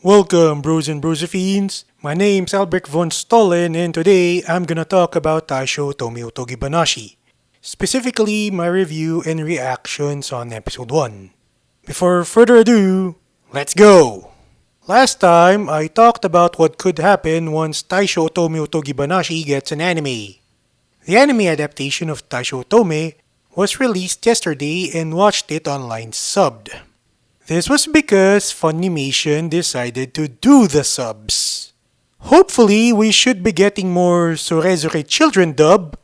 Welcome, bros and brosephines. My name's Albert von Stollen, and today I'm gonna talk about Taisho Otome Otogibanashi. Specifically, my review and reactions on episode 1. Before further ado, let's go! Last time, I talked about what could happen once Taisho Otome Otogibanashi gets an anime. The anime adaptation of Taisho Otome was released yesterday and watched it online subbed. This was because Funimation decided to do the subs. Hopefully, we should be getting more Sorezure Children dub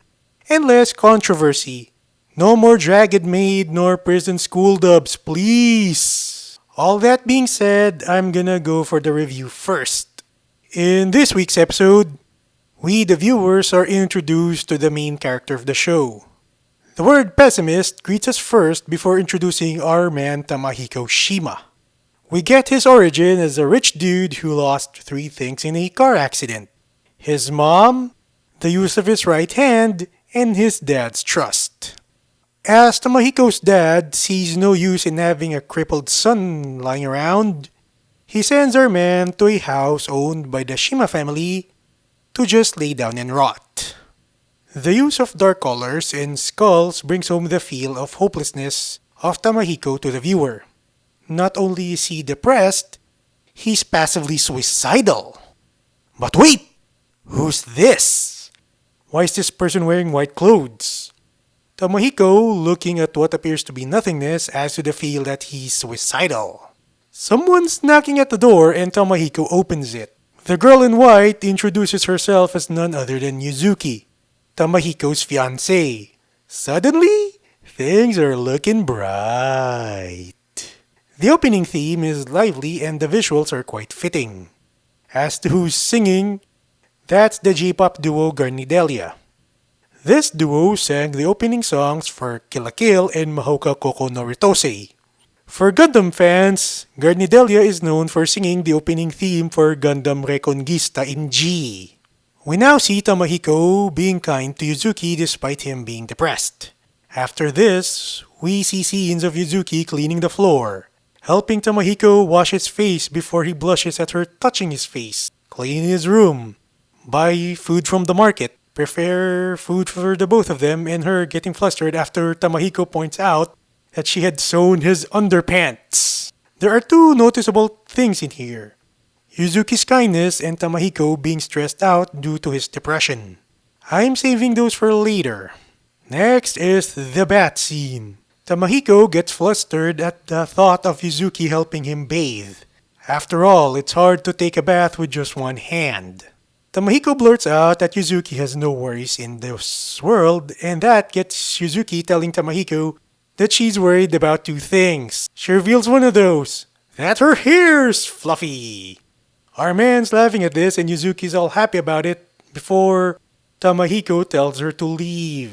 and less controversy. No more Dragon Maid nor Prison School dubs, please. All that being said, I'm gonna go for the review first. In this week's episode, we the viewers are introduced to the main character of the show. The word pessimist greets us first before introducing our man Tamahiko Shima. We get his origin as a rich dude who lost 3 things in a car accident: his mom, the use of his right hand, and his dad's trust. As Tamahiko's dad sees no use in having a crippled son lying around, he sends our man to a house owned by the Shima family to just lay down and rot. The use of dark colors and skulls brings home the feel of hopelessness of Tamahiko to the viewer. Not only is he depressed, he's passively suicidal. But wait! Who's this? Why is this person wearing white clothes? Tamahiko, looking at what appears to be nothingness, adds to the feel that he's suicidal. Someone's knocking at the door and Tamahiko opens it. The girl in white introduces herself as none other than Yuzuki, Tamahiko's fiancé. Suddenly, things are looking bright. The opening theme is lively and the visuals are quite fitting. As to who's singing, that's the J-pop duo Garnidelia. This duo sang the opening songs for Kill la Kill and Mahoka Koko no Ritose. For Gundam fans, Garnidelia is known for singing the opening theme for Gundam Reconquista in G. We now see Tamahiko being kind to Yuzuki despite him being depressed. After this, we see scenes of Yuzuki cleaning the floor, helping Tamahiko wash his face before he blushes at her touching his face, clean his room, buy food from the market, prepare food for the both of them, and her getting flustered after Tamahiko points out that she had sewn his underpants. There are 2 noticeable things in here: Yuzuki's kindness and Tamahiko being stressed out due to his depression. I'm saving those for later. Next is the bath scene. Tamahiko gets flustered at the thought of Yuzuki helping him bathe. After all, it's hard to take a bath with just one hand. Tamahiko blurts out that Yuzuki has no worries in this world, and that gets Yuzuki telling Tamahiko that she's worried about 2 things. She reveals one of those: that her hair's fluffy. Our man's laughing at this and Yuzuki's all happy about it before Tamahiko tells her to leave.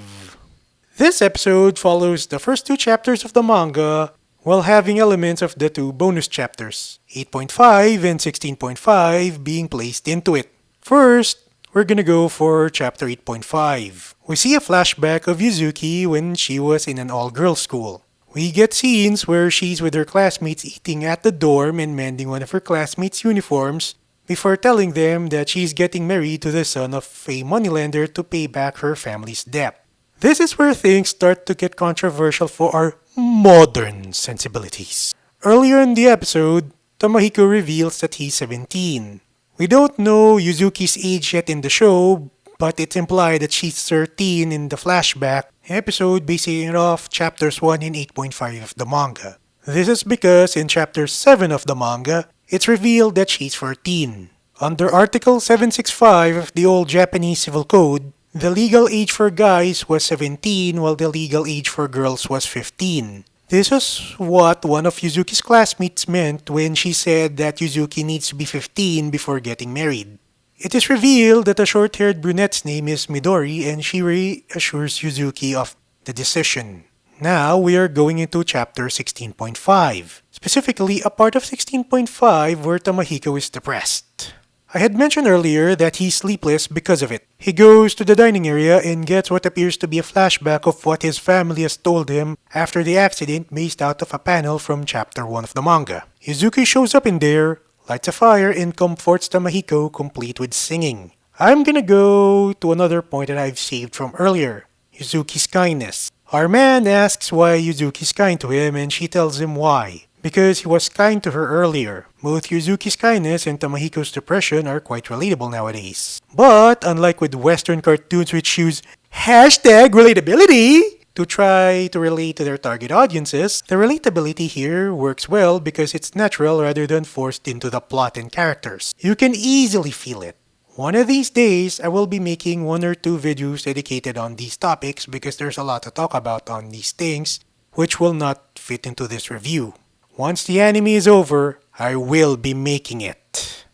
This episode follows the first 2 chapters of the manga while having elements of the 2 bonus chapters, 8.5 and 16.5, being placed into it. First, we're gonna go for chapter 8.5. We see a flashback of Yuzuki when she was in an all-girls school. We get scenes where she's with her classmates eating at the dorm and mending one of her classmates' uniforms before telling them that she's getting married to the son of a moneylender to pay back her family's debt. This is where things start to get controversial for our modern sensibilities. Earlier in the episode, Tamahiko reveals that he's 17. We don't know Yuzuki's age yet in the show, but it's implied that she's 13 in the flashback episode basing it off chapters 1 and 8.5 of the manga. This is because in chapter 7 of the manga, it's revealed that she's 14. Under Article 765 of the old Japanese Civil Code, the legal age for guys was 17 while the legal age for girls was 15. This was what one of Yuzuki's classmates meant when she said that Yuzuki needs to be 15 before getting married. It is revealed that the short-haired brunette's name is Midori and she reassures Yuzuki of the decision. Now we are going into chapter 16.5, specifically a part of 16.5 where Tamahiko is depressed. I had mentioned earlier that he's sleepless because of it. He goes to the dining area and gets what appears to be a flashback of what his family has told him after the accident based out of a panel from chapter 1 of the manga. Yuzuki shows up in there, lights a fire and comforts Tamahiko complete with singing. I'm gonna go to another point that I've saved from earlier, Yuzuki's kindness. Our man asks why Yuzuki's kind to him and she tells him why. Because he was kind to her earlier. Both Yuzuki's kindness and Tamahiko's depression are quite relatable nowadays. But unlike with Western cartoons which use hashtag relatability to try to relate to their target audiences, the relatability here works well because it's natural rather than forced into the plot and characters. You can easily feel it. One of these days, I will be making 1 or 2 videos dedicated on these topics because there's a lot to talk about on these things which will not fit into this review. Once the anime is over, I will be making it.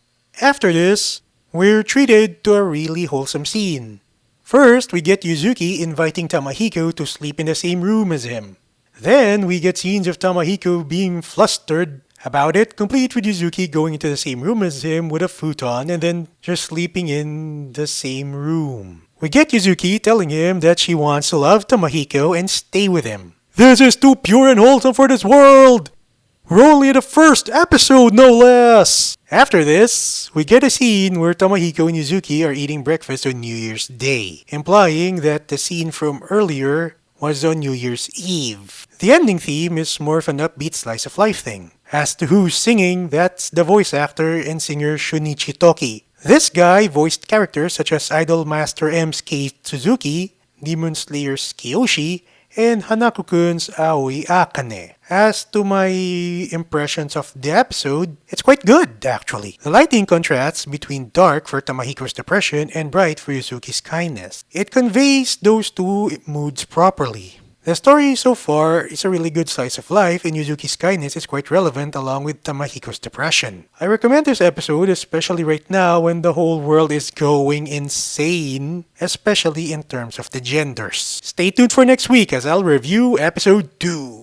After this, we're treated to a really wholesome scene. First, we get Yuzuki inviting Tamahiko to sleep in the same room as him. Then, we get scenes of Tamahiko being flustered about it, complete with Yuzuki going into the same room as him with a futon and then just sleeping in the same room. We get Yuzuki telling him that she wants to love Tamahiko and stay with him. This is too pure and wholesome for this world! We're only at the first episode, no less! After this, we get a scene where Tamahiko and Yuzuki are eating breakfast on New Year's Day, implying that the scene from earlier was on New Year's Eve. The ending theme is more of an upbeat slice of life thing. As to who's singing, that's the voice actor and singer Shunichi Toki. This guy voiced characters such as Idol Master M's Kei Suzuki, Demon Slayer's Kiyoshi, and Hanako-kun's Aoi Akane. As to my impressions of the episode, it's quite good actually. The lighting contrasts between dark for Tamahiko's depression and bright for Yuzuki's kindness. It conveys those two moods properly. The story so far is a really good slice of life and Yuzuki's kindness is quite relevant along with Tamahiko's depression. I recommend this episode especially right now when the whole world is going insane, especially in terms of the genders. Stay tuned for next week as I'll review episode 2.